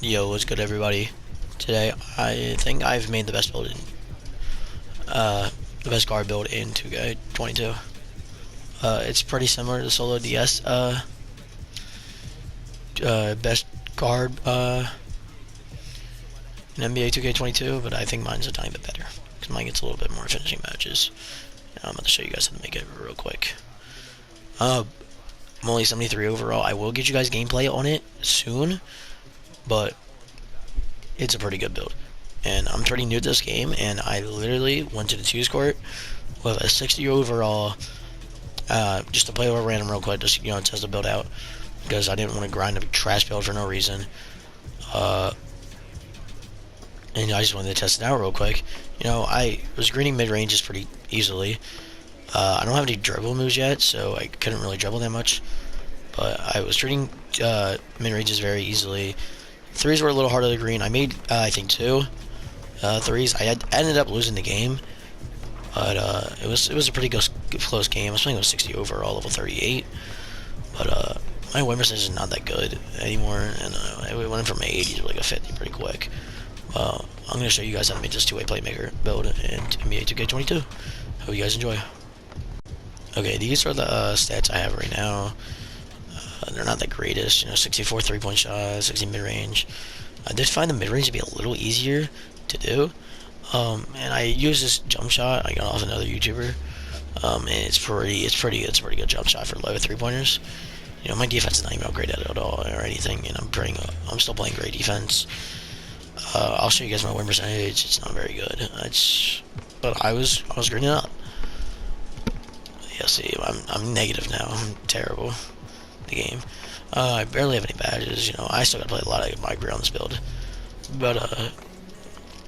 Yo, what's good, everybody? Today, I think I've made the best build in, the best guard build in 2K22. It's pretty similar to Solo DS, best guard, in NBA 2K22, but I think mine's a tiny bit better, because mine gets a little bit more finishing matches. And I'm going to show you guys how to make it real quick. I'm only 73 overall. I will get you guys gameplay on it soon, but it's a pretty good build. And I'm pretty new to this game, and I literally went to the 2's court with a 60 overall, just to play over random real quick, just, test the build out, because I didn't want to grind a trash build for no reason. And I just wanted to test it out real quick. I was greening mid-ranges pretty easily. I don't have any dribble moves yet, so I couldn't really dribble that much. But I was treating mid-ranges very easily. Threes were a little harder to green. I made, I think, 2 threes. I ended up losing the game, but it was a pretty close game. I was playing with 60 overall, level 38. But my win percentage is not that good anymore, and it went from 80 to like a 50 pretty quick. I'm going to show you guys how to make this two-way playmaker build in NBA 2K22. Hope you guys enjoy. Okay, these are the stats I have right now. They're not the greatest, 64 3-point shot, 60 mid-range. I did find the mid-range to be a little easier to do. And I use this jump shot I got off another YouTuber. And it's pretty good jump shot for low 3-pointers. My defense is not even upgraded at all or anything, and I'm still playing great defense. I'll show you guys my win percentage. It's not very good. But I was greening up. Yeah, see, I'm negative now. I'm terrible at the game. I barely have any badges. I still gotta play a lot of my on this build. But I'm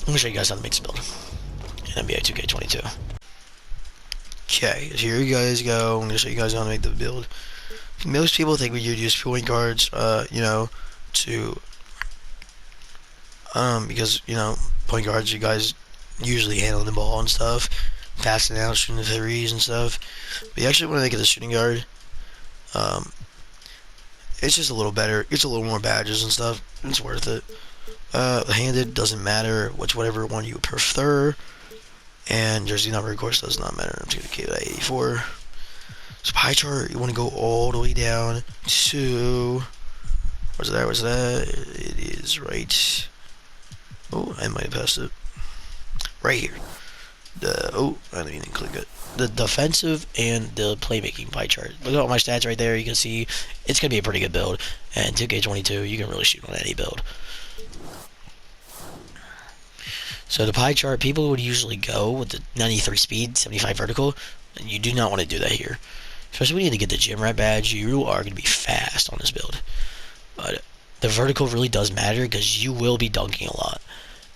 gonna show you guys how to make this build in NBA 2K22. Okay, here you guys go. I'm gonna show you guys how to make the build. Most people think we would use point guards, to because point guards, you guys usually handling the ball and stuff, passing out, shooting the threes and stuff. But you actually want to make it a shooting guard. It's just a little better. It's a little more badges and stuff. It's worth it. The handed doesn't matter. Whatever one you prefer. And jersey number, of course, does not matter. I'm just gonna keep it at 84. So pie chart, you want to go all the way down to where's that? It is right. Oh, I might have passed it. Right here. I didn't even click it. The defensive and the playmaking pie chart. Look at all my stats right there. You can see it's going to be a pretty good build. And 2K22, you can really shoot on any build. So the pie chart, people would usually go with the 93 speed, 75 vertical. And you do not want to do that here. Especially when you need to get the gym rat badge. You are going to be fast on this build. But the vertical really does matter because you will be dunking a lot.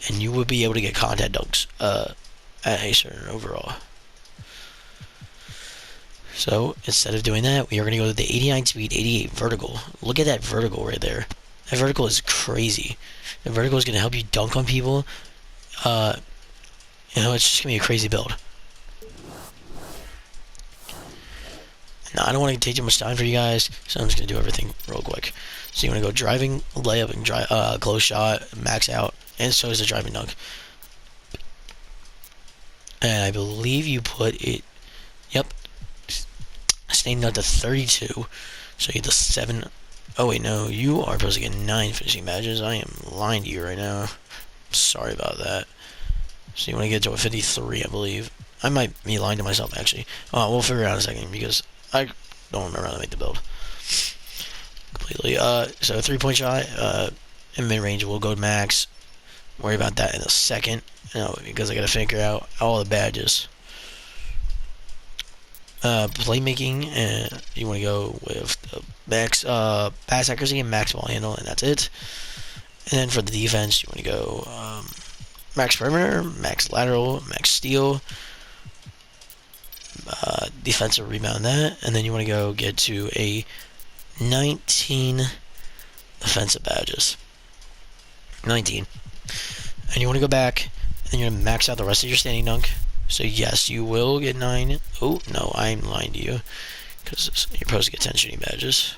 And you will be able to get contact dunks at a certain overall. So instead of doing that, we are going to go to the 89 speed, 88 vertical. Look at that vertical right there. That vertical is crazy. The vertical is going to help you dunk on people. It's just going to be a crazy build. Now, I don't want to take too much time for you guys, so I'm just going to do everything real quick. So you want to go driving, layup, and close shot, max out, and so is the driving dunk. And I believe you put it, yep, staying up to 32. So you get the 7. Oh wait, no, you are supposed to get 9 finishing badges. I am lying to you right now. Sorry about that. So you want to get to a 53, I believe. I might be lying to myself, actually. We'll figure it out in a second, because I don't remember how to make the build completely. So 3-point shot, in mid-range, we'll go max. Worry about that in a second, because I gotta figure out all the badges. Playmaking, you want to go with the max pass accuracy and max ball handle, and that's it. And then for the defense, you want to go max perimeter, max lateral, max steal, defensive rebound, that, and then you want to go get to a 19 offensive badges. 19. And you want to go back, and you're going to max out the rest of your standing dunk. So yes, you will get 9. Oh, no, I'm lying to you, because you're supposed to get 10 shooting badges.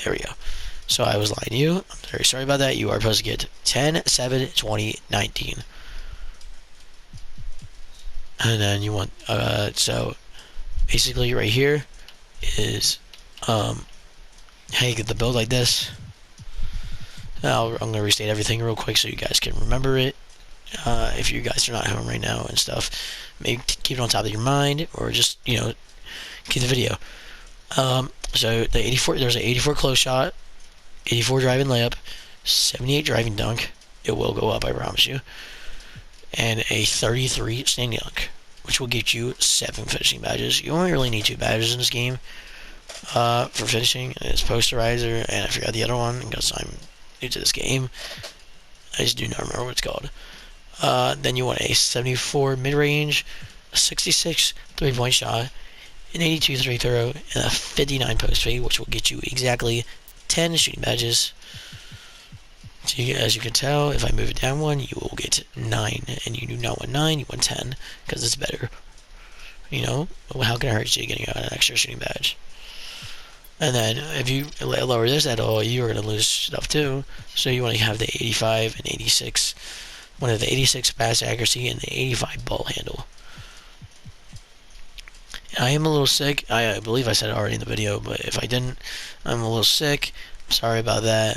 There we go. So I was lying to you. I'm very sorry about that. You are supposed to get 10, 7, 20, 19. And then you want, so basically right here is how you get the build like this. I'm going to restate everything real quick so you guys can remember it. If you guys are not home right now and stuff, maybe keep it on top of your mind, or just, keep the video. So the 84, there's an 84 close shot, 84 driving layup, 78 driving dunk. It will go up, I promise you. And a 33 standing dunk, which will get you 7 finishing badges. You only really need 2 badges in this game for finishing. It's posterizer, and I forgot the other one because I'm new to this game. I just do not remember what it's called. Then you want a 74 mid-range, a 66 3-point shot, an 82 free throw, and a 59 post fade, which will get you exactly 10 shooting badges. So as you can tell, if I move it down 1, you will get 9, and you do not want 9, you want 10, because it's better. How can it hurt you getting an extra shooting badge? And then if you lower this at all, you are going to lose stuff too. So you want to have the 85 and 86. One of the 86 pass accuracy and the 85 ball handle. I am a little sick. I believe I said it already in the video, but if I didn't, I'm a little sick. I'm sorry about that.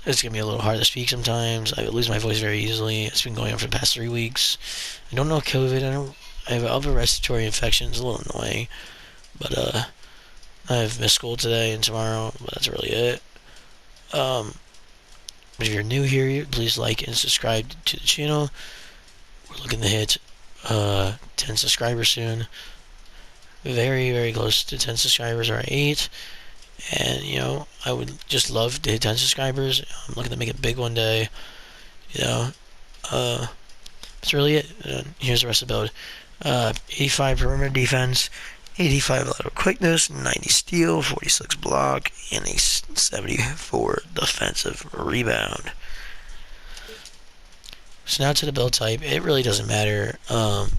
It's going to be a little hard to speak sometimes. I lose my voice very easily. It's been going on for the past 3 weeks. I don't know COVID. I have upper respiratory infection. It's a little annoying. But, I've missed school today and tomorrow, but that's really it. But if you're new here, please like and subscribe to the channel. We're looking to hit 10 subscribers soon. Very, very close to 10 subscribers, or 8. And, I would just love to hit 10 subscribers. I'm looking to make it big one day. That's really it. Here's the rest of the build. 85 perimeter defense, 85 lateral quickness, 90 steal, 46 block, and a 74 defensive rebound. So now to the build type. It really doesn't matter. It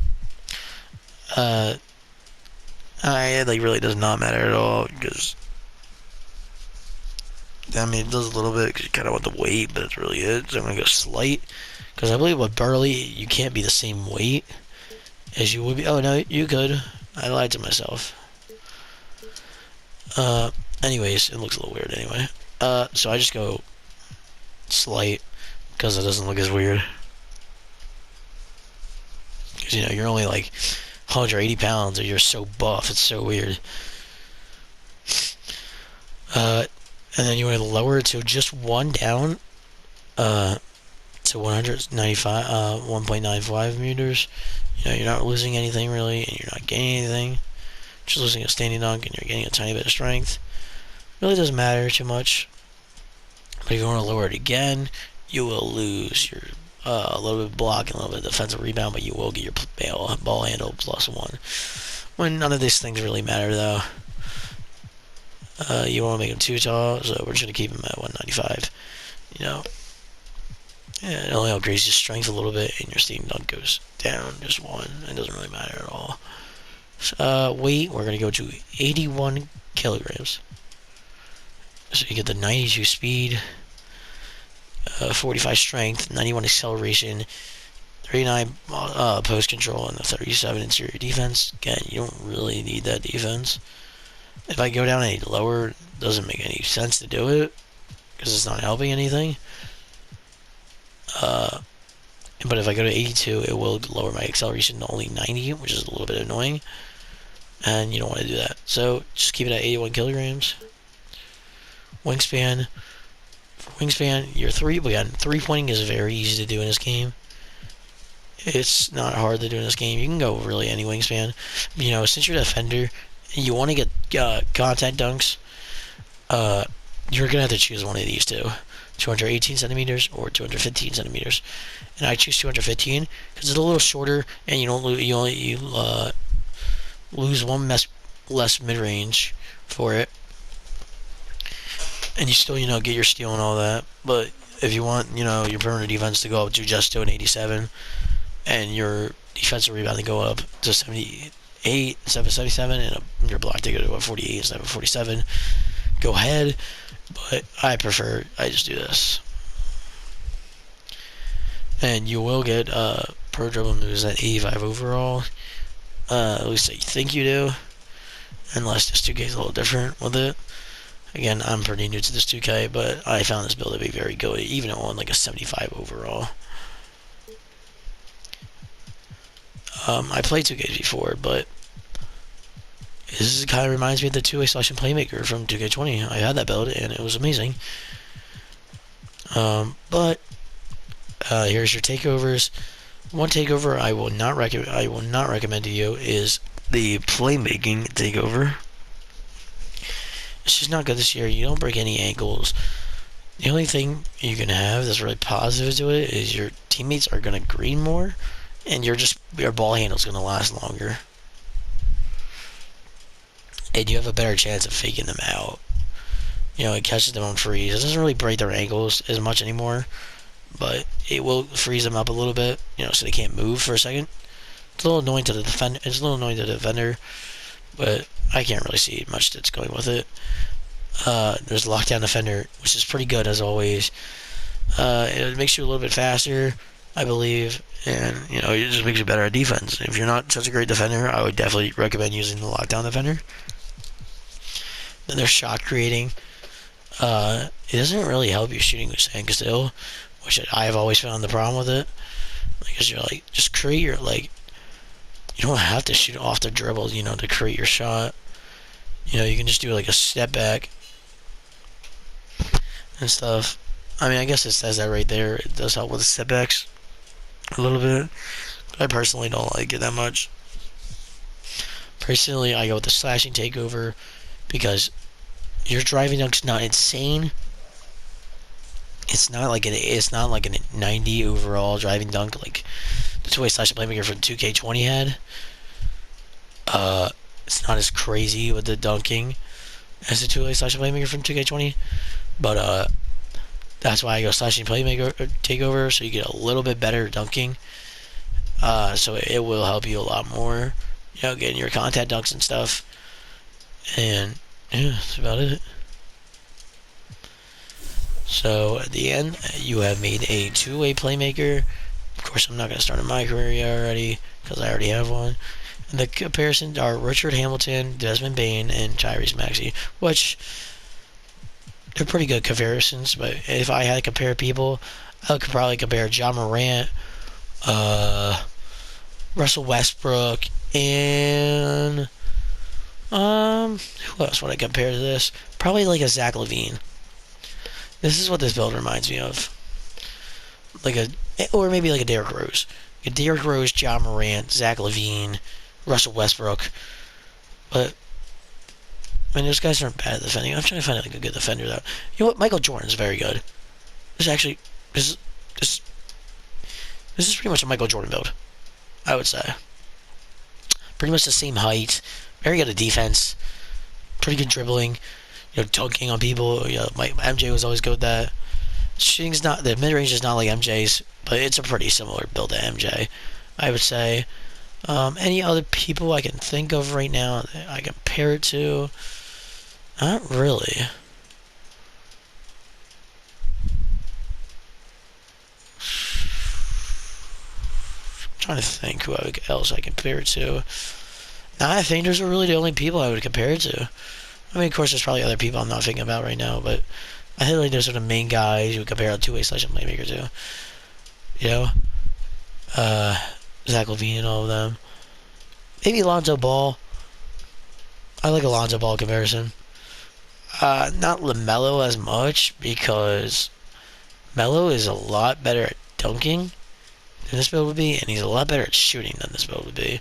really does not matter at all, because it does a little bit because you kind of want the weight, but that's really it. So I'm going to go slight, because I believe with Burley, you can't be the same weight as you would be. Oh, no, you could. I lied to myself. Anyways, it looks a little weird anyway. So I just go slight, because it doesn't look as weird. Because, you're only like 180 pounds, or you're so buff, it's so weird. And then you want to lower it to just 1 down, to 195, 1.95 meters. You're not losing anything really, and you're not gaining anything. Just losing a standing dunk, and you're getting a tiny bit of strength. Really doesn't matter too much. But if you want to lower it again, you will lose your a little bit of block and a little bit of defensive rebound, but you will get your ball handle +1. When none of these things really matter, though. You want to make him too tall, so we're just going to keep him at 195. It only upgrades your strength a little bit, and your steam dunk goes down just 1. It doesn't really matter at all. Weight, we're going to go to 81 kilograms. So you get the 92 speed, 45 strength, 91 acceleration, 39 post control, and the 37 interior defense. Again, you don't really need that defense. If I go down any lower, it doesn't make any sense to do it, because it's not helping anything. But if I go to 82, it will lower my acceleration to only 90, which is a little bit annoying. And you don't want to do that. So just keep it at 81 kilograms. Wingspan. For wingspan, three-pointing is very easy to do in this game. It's not hard to do in this game. You can go really any wingspan. Since you're a defender, you want to get contact dunks, you're going to have to choose one of these two. 218 centimeters or 215 centimeters. And I choose 215 because it's a little shorter, and you don't lose one less mid-range for it. And you still, get your steal and all that. But if you want, your perimeter defense to go up to just to an 87, and your defensive rebound to go up to 78, 77, and your block to go to a 48 instead of a 47, go ahead, but I just do this. And you will get pro dribble moves at 85 overall. At least you think you do. Unless this 2K is a little different with it. Again, I'm pretty new to this 2K, but I found this build to be very good, even on like a 75 overall. I played 2K before, but this kind of reminds me of the two-way slashing playmaker from 2K20. I had that build, and it was amazing. But here's your takeovers. One takeover I will not recommend to you is the playmaking takeover. It's just not good this year. You don't break any ankles. The only thing you can have that's really positive to it is your teammates are gonna green more, and your ball handle's gonna last longer, and you have a better chance of faking them out. You know, it catches them on freeze. It doesn't really break their ankles as much anymore, but it will freeze them up a little bit, you know, so they can't move for a second. It's a little annoying to the defender. But I can't really see much that's going with it. There's lockdown defender, which is pretty good as always. It makes you a little bit faster, I believe, and you know, it just makes you better at defense. If you're not such a great defender, I would definitely recommend using the lockdown defender. Then there's shot creating. It doesn't really help you shooting with standstill, which I have always found the problem with it. Because you're like, just create your like. You don't have to shoot off the dribble, you know, to create your shot. You know, you can just do like a step back and stuff. I mean, I guess it says that right there. It does help with the step backs a little bit. But I personally don't like it that much. Personally, I go with the slashing takeover because your driving dunk's not insane. It's not like a 90 overall driving dunk like the two-way slashing playmaker from 2K20 had. It's not as crazy with the dunking as the two-way slashing playmaker from 2K20, but that's why I go slashing playmaker takeover, so you get a little bit better dunking. So it will help you a lot more, you know, getting your contact dunks and stuff. And yeah, that's about it. So at the end, you have made a two-way playmaker. Of course, I'm not going to start in my career already because I already have one. And the comparisons are Richard Hamilton, Desmond Bain, and Tyrese Maxey, which they're pretty good comparisons. But if I had to compare people, I would probably compare John Morant, Russell Westbrook, and who else would I compare to this? Probably like a Zach LaVine. This is what this build reminds me of. Or maybe like a Derrick Rose. Derrick Rose, John Morant, Zach LaVine, Russell Westbrook. But, I mean, those guys aren't bad at defending. I'm trying to find like a good defender, though. You know what? Michael Jordan's very good. This is pretty much a Michael Jordan build, I would say. Pretty much the same height. Very good at defense. Pretty good dribbling. You know, dunking on people. You know, MJ was always good at that. Shooting's not, the mid-range is not like MJ's, but it's a pretty similar build to MJ, I would say. Any other people I can think of right now that I compare it to? Not really. I'm trying to think who else I compare it to. Nah, I think those are really the only people I would compare it to. I mean, of course, there's probably other people I'm not thinking about right now, but I feel like those are the main guys you would compare a two-way slashing playmaker to. You know? Zach LaVine and all of them. Maybe Alonzo Ball. I like Alonzo Ball comparison. Not LaMelo as much, because Melo is a lot better at dunking than this build would be, and he's a lot better at shooting than this build would be.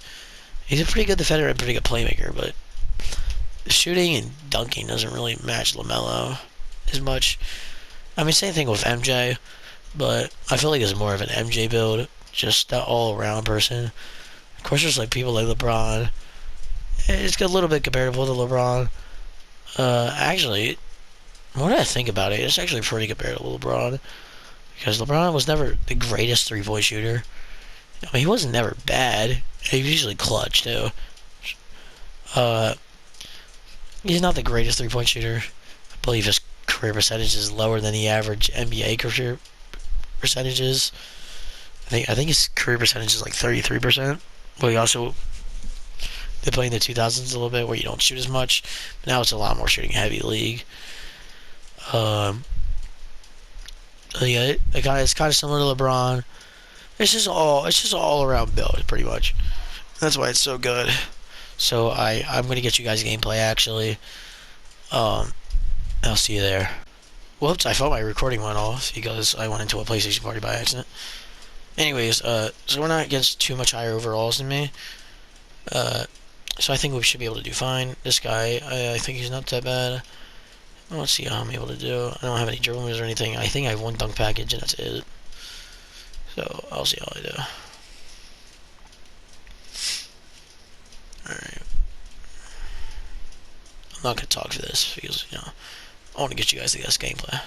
He's a pretty good defender and pretty good playmaker, but shooting and dunking doesn't really match LaMelo as much. I mean, same thing with MJ, but I feel like it's more of an MJ build, just that all-around person. Of course, there's like people like LeBron. It's a little bit comparable to LeBron. Actually, more that I think about it, it's actually pretty comparable to LeBron, because LeBron was never the greatest three-point shooter. I mean, he wasn't never bad. He was usually clutch too. He's not the greatest three-point shooter, believe his career percentage is lower than the average NBA career percentages. I think his career percentage is like 33%. But he also they play in the 2000s a little bit where you don't shoot as much. But now it's a lot more shooting heavy league. Um, yeah, the guy is kind of similar to LeBron. It's just all around build pretty much. That's why it's so good. So I'm gonna get you guys gameplay actually. Um, I'll see you there. Whoops! I thought my recording went off because I went into a PlayStation party by accident. Anyways, so we're not against too much higher overalls than me. So I think we should be able to do fine. This guy, I think he's not that bad. Let's see how I'm able to do. I don't have any dribble moves or anything. I think I have one dunk package and that's it. So I'll see how I do. Alright. I'm not gonna talk for this because, I want to get you guys the best gameplay.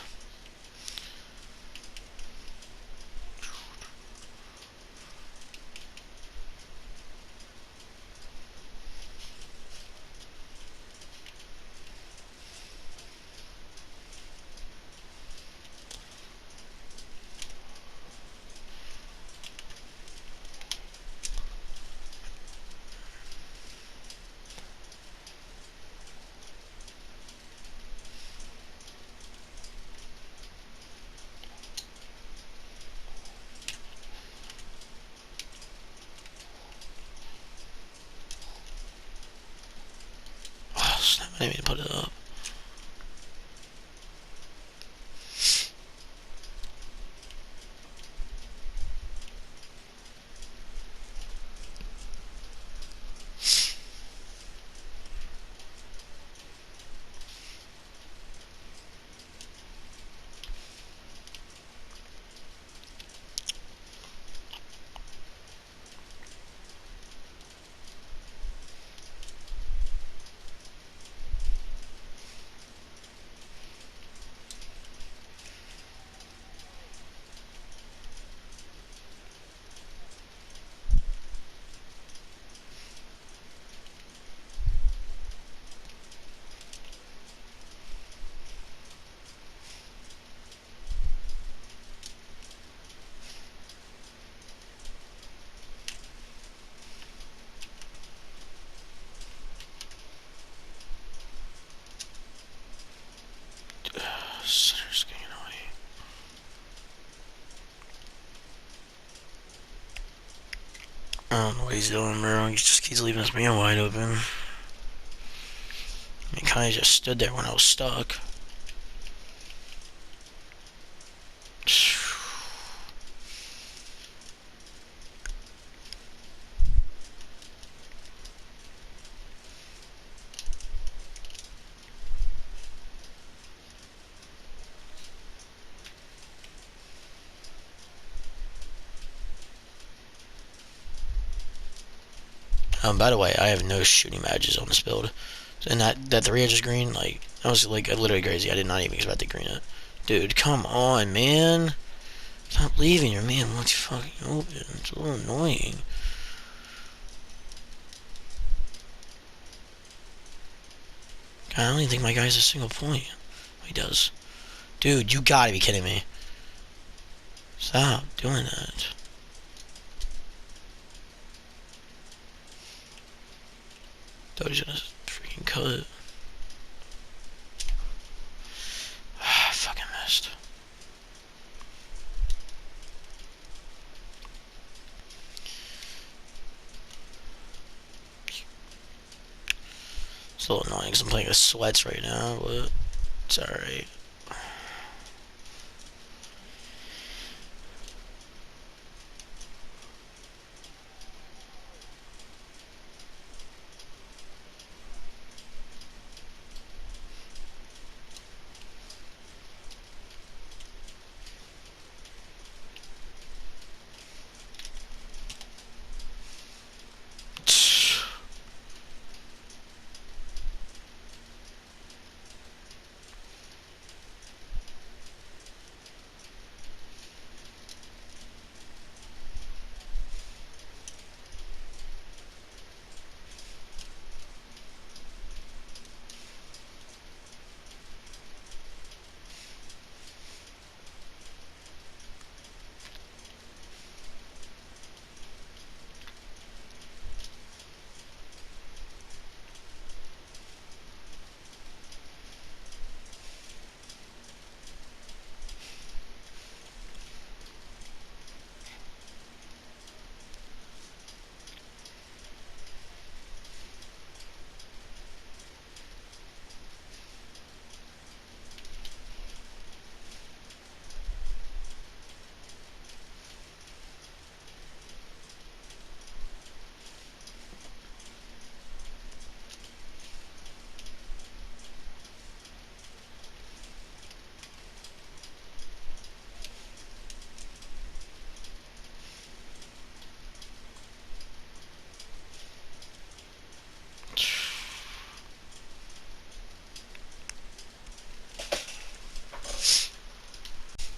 Oh, snap, I didn't mean to put it up. Center's getting annoying. I don't know what he's doing, bro. He just keeps leaving his man wide open. He kind of just stood there when I was stuck. By the way, I have no shooting badges on this build. And that 3 inches green, like, that was like literally crazy. I did not even expect to green it. Dude, come on, man. Stop leaving your man once you fucking open. It's a little annoying. God, I don't even think my guy's a single point. He does. Dude, you gotta be kidding me. Stop doing that. Thought he was gonna freaking cut. I fucking missed. It's a little annoying because I'm playing with sweats right now, but it's alright.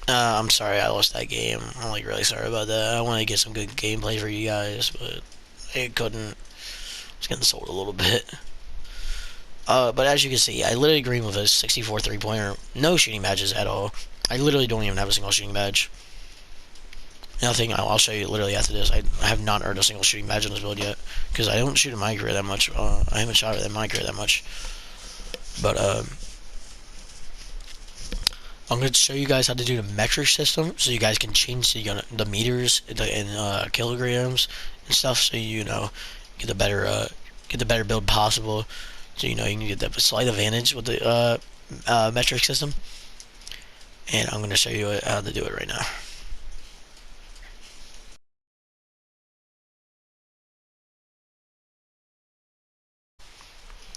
I'm sorry I lost that game. I'm like really sorry about that. I wanted to get some good gameplay for you guys, but it couldn't. It's getting sold a little bit. But as you can see, I literally green with a 64 3-pointer. No shooting badges at all. I literally don't even have a single shooting badge. Nothing. I'll show you literally after this. I have not earned a single shooting badge on this build yet because I don't shoot in my career that much. I haven't shot it in my career that much. But I'm going to show you guys how to do the metric system so you guys can change the meters in kilograms and stuff, so you know get the better build possible. So you know you can get the slight advantage with the metric system. And I'm going to show you how to do it right now.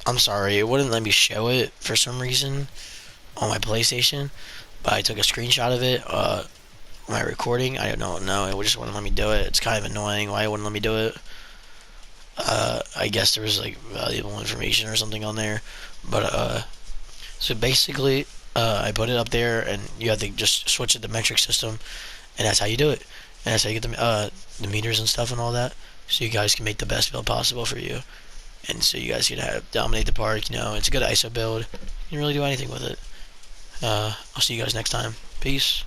I'm sorry, it wouldn't let me show it for some reason on my PlayStation, but I took a screenshot of it. My recording, I don't know, it just wouldn't let me do it. It's kind of annoying why it wouldn't let me do it. I guess there was like valuable information or something on there, but so basically, I put it up there, and you have to just switch it to metric system, and that's how you do it. And that's how you get the meters and stuff and all that, so you guys can make the best build possible for you, and so you guys can dominate the park. You know, it's a good ISO build. You can really do anything with it. I'll see you guys next time. Peace.